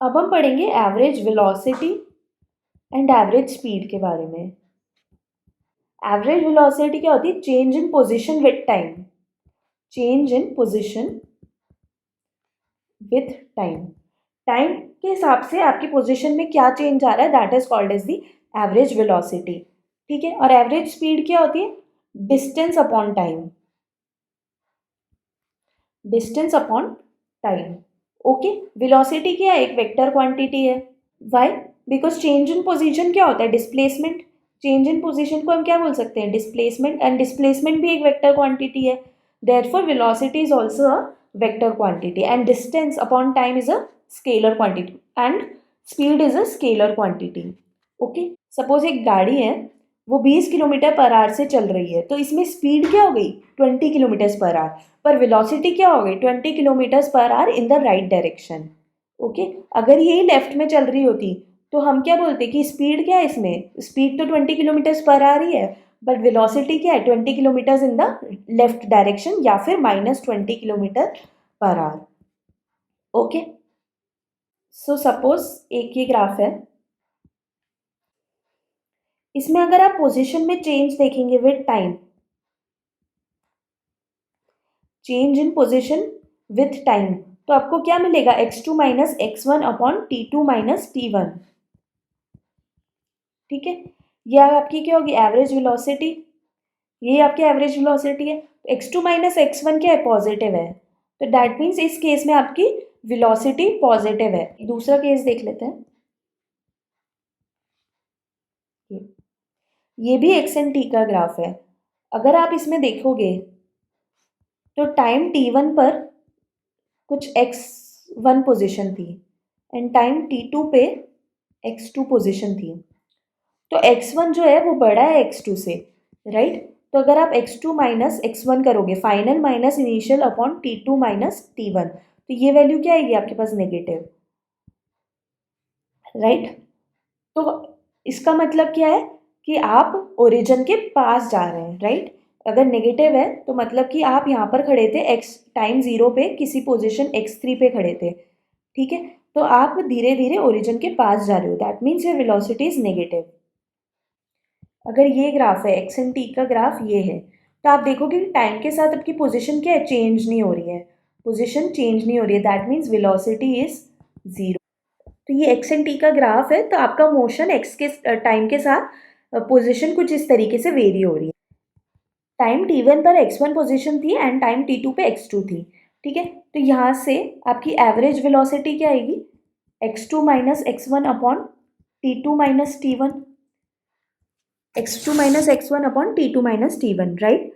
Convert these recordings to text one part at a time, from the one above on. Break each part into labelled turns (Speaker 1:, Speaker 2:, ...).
Speaker 1: अब हम पढ़ेंगे average velocity and average speed के बारे में। एवरेज वेलोसिटी क्या होती है? Change in position with time. Change in position with time. Time के हिसाब से आपकी पोजीशन में क्या चेंज आ रहा है, that is called as the average velocity. ठीक है। और एवरेज स्पीड क्या होती है? Distance upon time. Distance upon time. Okay. Velocity क्या है? एक वेक्टर क्वांटिटी है। Why? Because change in position क्या होता है? डिस्प्लेसमेंट। चेंज इन पोजीशन को हम क्या बोल सकते हैं? डिस्प्लेसमेंट। एंड डिस्प्लेसमेंट भी एक वेक्टर क्वांटिटी है। Therefore velocity is also a vector quantity and distance upon time is a scalar quantity and speed is a scalar quantity. Okay. Suppose एक गाड़ी है, वो 20 किलोमीटर पर आवर से चल रही है, तो इसमें स्पीड क्या हो गई? 20 किलोमीटर पर आवर। पर वेलोसिटी क्या हो गई? 20 kilometre per hour in the right direction. Okay. अगर यही लेफ्ट में चल रही होती तो हम क्या बोलते कि स्पीड क्या है इसमें? स्पीड तो 20 किलोमीटर पर आ रही है, बट वेलोसिटी क्या है? 20 kilometre in the left direction या फिर -20 kilometre per hour. Okay. So suppose एक ये ग्राफ है, इसमें अगर आप पोजीशन में चेंज देखेंगे with time, change in position with time, तो आपको क्या मिलेगा? x2 minus x1 upon t2 minus t1। ठीक है। यह आपकी क्या होगी? Average velocity. ये आपकी एवरेज वेलोसिटी है। x2 माइनस x1 क्या है? पॉजिटिव है। तो दैट मीन्स इस केस में आपकी वेलोसिटी पॉजिटिव है। दूसरा केस देख लेते हैं। ये भी एक्स एंड टी का ग्राफ है। अगर आप इसमें देखोगे तो टाइम t1 पर कुछ x1 पोजीशन थी एंड टाइम t2 पे x2 पोजीशन थी। तो x1 जो है वो बड़ा है x2 से, राइट? तो अगर आप x2 माइनस x1 करोगे, final minus initial upon t2 minus t1, तो ये वैल्यू क्या आएगी आपके पास? Negative, right? तो इसका मतलब क्या है कि आप ओरिजिन के पास जा रहे हैं, राइट? अगर नेगेटिव है तो मतलब कि आप यहाँ पर खड़े थे x टाइम 0 पे, किसी पोजीशन x3 पे खड़े थे। ठीक है। तो आप धीरे धीरे ओरिजिन के पास जा रहे हो, that means your velocity is negative. अगर ये ग्राफ है, एक्स एंड टी का ग्राफ ये है, तो आप देखोगे कि टाइम के साथ आपकी पोजीशन क्या है? चेंज नहीं हो रही है। पोजीशन चेंज नहीं हो रही है, दैट मीन्स वेलोसिटी इज 0। तो ये एक्स एंड टी का ग्राफ है, तो आपका मोशन एक्स के टाइम के साथ पोजीशन कुछ इस तरीके से वेरी हो रही है। टाइम t1 पर x1 पोजीशन थी एंड टाइम t2 पे x2 थी। ठीक है। तो यहाँ से आपकी एवरेज वेलोसिटी क्या आएगी? x2 minus x1 upon t2 minus t1। x2 minus x1 upon t2 minus t1, right?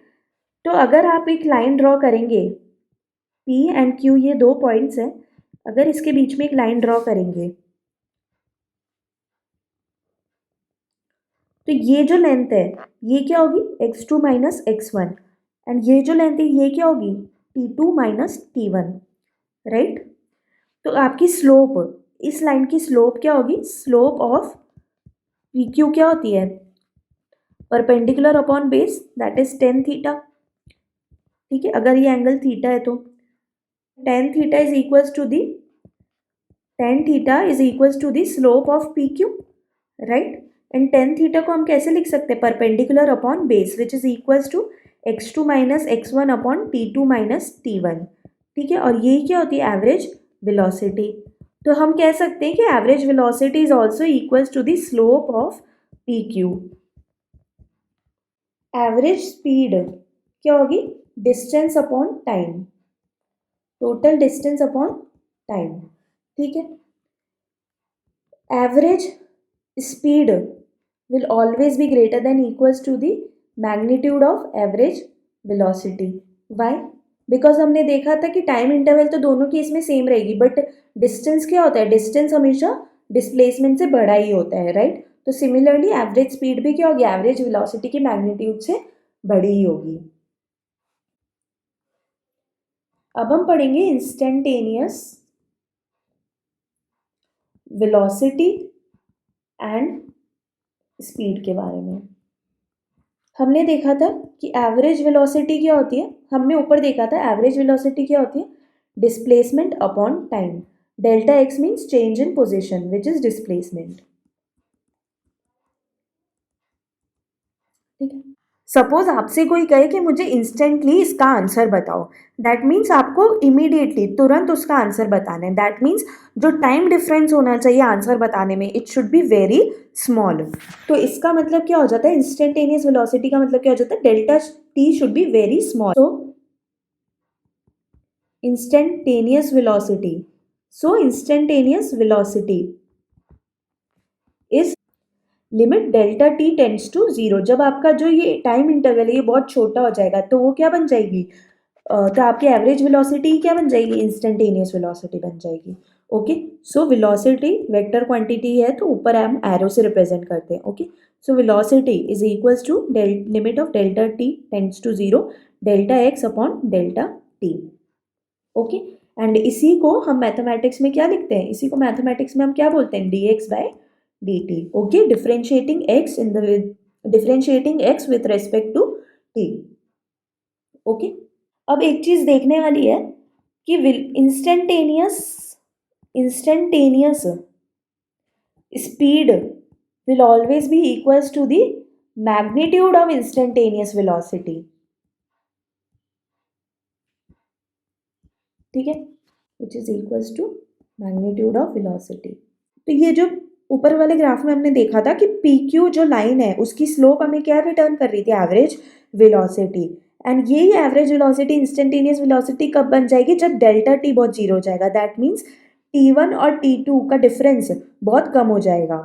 Speaker 1: तो अगर आप एक लाइन ड्रॉ करेंगे, P एंड Q ये दो पॉइंट्स हैं, अगर इसके बीच में एक लाइन ड्रॉ करेंगे तो ये जो लेंथ है ये क्या होगी? x2 minus x1। एंड ये जो लेंथ है ये क्या होगी? t2 minus t1, right? तो आपकी स्लोप, इस लाइन की स्लोप क्या होगी? स्लोप ऑफ PQ क्या होती है? Perpendicular upon base, that is tan theta. ठीक है। अगर ये एंगल थीटा है तो tan theta is equals to the tan theta is equals to the slope of PQ, right? And tan theta को हम कैसे लिख सकते हैं? Perpendicular upon base which is equals to x2 minus x1 upon t2 minus t1। ठीक है। और यही क्या होती है? Average velocity. तो हम कह सकते हैं कि average velocity is also equals to the slope of PQ। Average speed क्या होगी? Distance upon time, total distance upon time. ठीक है। Average speed will always be greater than equals to the magnitude of average velocity. Why? Because हमने देखा था कि time interval तो दोनों केस में सेम रहेगी, बट डिस्टेंस क्या होता है? डिस्टेंस हमेशा डिस्प्लेसमेंट से बड़ा ही होता है, राइट? तो सिमिलरली एवरेज स्पीड भी क्या होगी? एवरेज वेलोसिटी की मैग्नीट्यूड से बड़ी ही होगी। अब हम पढ़ेंगे इंस्टेंटेनियस वेलोसिटी एंड स्पीड के बारे में। हमने देखा था कि एवरेज वेलोसिटी क्या होती है? हमने ऊपर देखा था एवरेज वेलोसिटी क्या होती है? Displacement upon time. Delta x means change in position which is displacement. ठीक है, सपोज आपसे कोई कहे कि मुझे इंस्टेंटली इसका आंसर बताओ, दैट मीन्स आपको इमीडिएटली तुरंत उसका आंसर बताना है। दैट मीन्स जो टाइम डिफरेंस होना चाहिए आंसर बताने में, it should be very small. तो इसका मतलब क्या हो जाता है, इंस्टेंटेनियस वेलोसिटी का मतलब क्या हो जाता है, delta T should be very small. So instantaneous velocity, so instantaneous velocity is limit delta T tends to zero. जब आपका जो ये टाइम इंटरवल है ये बहुत छोटा हो जाएगा तो वो क्या बन जाएगी, तो आपकी एवरेज वेलोसिटी क्या बन जाएगी, इंस्टेंटेनियस वेलोसिटी बन जाएगी। Okay, so velocity vector quantity है तो ऊपर हम एरो से रिप्रेजेंट करते हैं। Okay, so velocity is equals to limit of delta T tends to zero delta X upon delta T. Okay, and इसी को हम मैथमेटिक्स में क्या लिखते हैं, इसी को मैथमेटिक्स में हम क्या बोलते हैं, D X by D T. Okay, differentiating X with respect to T. Okay, अब एक चीज देखने वाली है कि instantaneous instantaneous speed will always be equals to the magnitude of instantaneous velocity। ठीक है, which is equals to magnitude of velocity. तो ये जो ऊपर वाले ग्राफ में हमने देखा था कि पी क्यू जो लाइन है उसकी स्लोप हमें क्या रिटर्न कर रही थी, एवरेज वेलोसिटी। एंड यही एवरेज वेलोसिटी इंस्टेंटेनियस वेलोसिटी कब बन जाएगी, जब डेल्टा टी बहुत जीरो हो जाएगा। दैट मीन्स T1 और T2 का डिफरेंस बहुत कम हो जाएगा,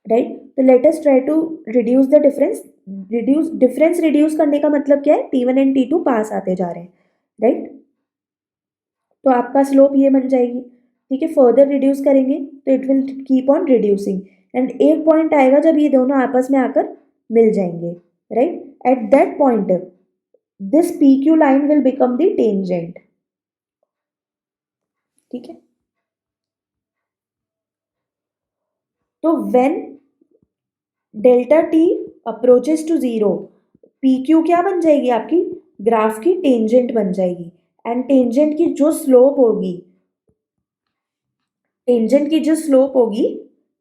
Speaker 1: राइट। तो let us try to reduce the difference reduce करने का मतलब क्या है, T1 एंड T2 पास आते जा रहे हैं, राइट। तो आपका स्लोप ये बन जाएगी। ठीक है, फर्दर रिड्यूस करेंगे तो it will keep on reducing and एक पॉइंट आएगा जब ये दोनों आपस में आकर मिल जाएंगे, right. At that point this P Q line will become the tangent. ठीक है, तो when delta T approaches to zero, P Q क्या बन जाएगी, आपकी ग्राफ की टेंजेंट बन जाएगी। एंड टेंजेंट की जो स्लोप होगी, टेंजेंट की जो स्लोप होगी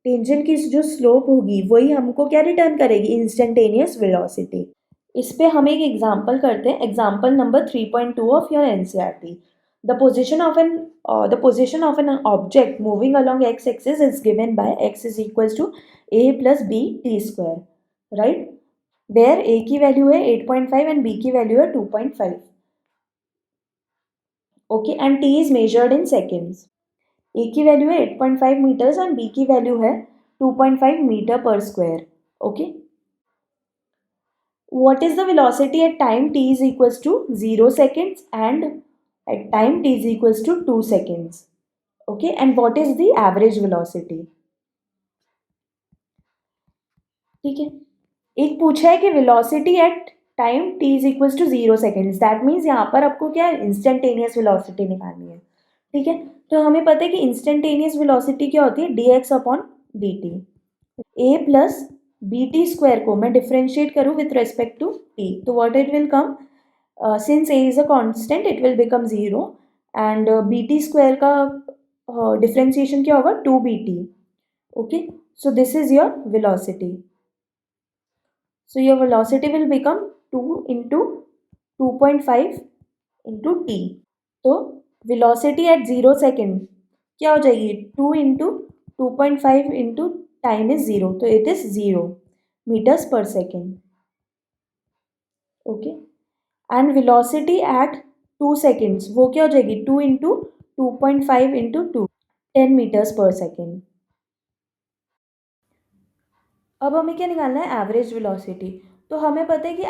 Speaker 1: टेंजेंट की जो स्लोप होगी वही हमको क्या रिटर्न करेगी, इंस्टेंटेनियस वेलोसिटी। इस पे हम एक एग्जांपल करते हैं, example number 3.2 of your NCERT. The position of an object moving along X axis is given by X is equals to a plus B T square, right. Where a की value है 8.5 and b की value है 2.5। Okay, and t is measured in seconds. A की value है 8.5 metres and B की value है 2.5 metre per square. Okay, what is the velocity at time t is equals to 0 seconds and at time t is equals to 2 seconds? Okay, and what is the average velocity? ठीक है, एक पूछा है कि velocity at time t is equals to 0 seconds. That means यहाँ पर आपको क्या है, इंस्टेंटेनियस वेलोसिटी निकालनी है। ठीक है, तो हमें पता है कि इंस्टेंटेनियस वेलोसिटी क्या होती है, D X upon D T. A plus B T square को मैं डिफ्रेंशिएट करूँ विथ रेस्पेक्ट टू टी, तो what it will come, since a is a constant it will become 0 and bt square का differentiation क्या होगा, 2bt। okay, so this is your velocity, so your velocity will become 2 into 2.5 into t। तो velocity at 0 second क्या हो जाएगी, 2 into 2.5 into time is 0, तो it is 0 meters per second। okay, and velocity at 2 seconds वो क्या हो जाएगी, 2 into 2.5 into 2, 10 metres पर सेकेंड। अब हमें क्या निकालना है, एवरेज वेलोसिटी। तो हमें पता है कि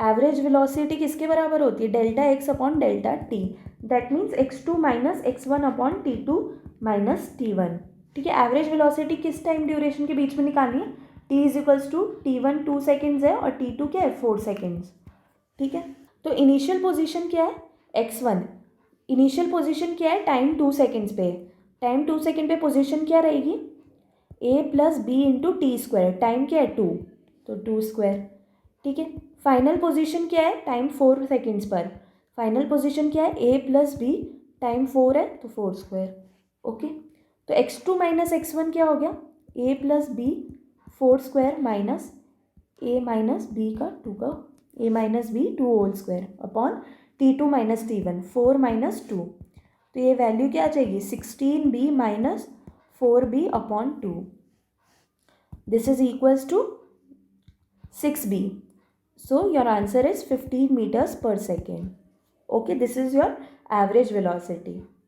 Speaker 1: एवरेज वेलोसिटी किसके बराबर होती है, delta X upon delta T. That means x2 minus x1 upon t2 minus t1। ठीक है, एवरेज वेलोसिटी किस टाइम ड्यूरेशन के बीच में निकालनी है, t is equals to t1 2 seconds है और t2 क्या है, 4 सेकेंड्स। ठीक है, तो इनिशियल पोजीशन क्या है, x1। इनिशियल पोजीशन क्या है, टाइम 2 सेकेंड्स पे, टाइम 2 सेकेंड पे पोजीशन क्या रहेगी, a plus B into T square, time क्या है 2, तो 2 स्क्वायर। ठीक है, फाइनल पोजीशन क्या है, टाइम 4 सेकेंड्स पर, फाइनल पोजीशन क्या है, a प्लस बी टाइम 4 है तो 4 स्क्वायर। ओके, तो x2 माइनस x1 क्या हो गया, a plus B 4 square minus a minus B का 2 का a minus B 2 whole square upon t2 minus t1 4 minus 2। तो ये वैल्यू क्या आ जाएगी 16b minus 4b upon 2। This is equals to 6b. So your answer is 15 meters per second. Okay, this is your average velocity.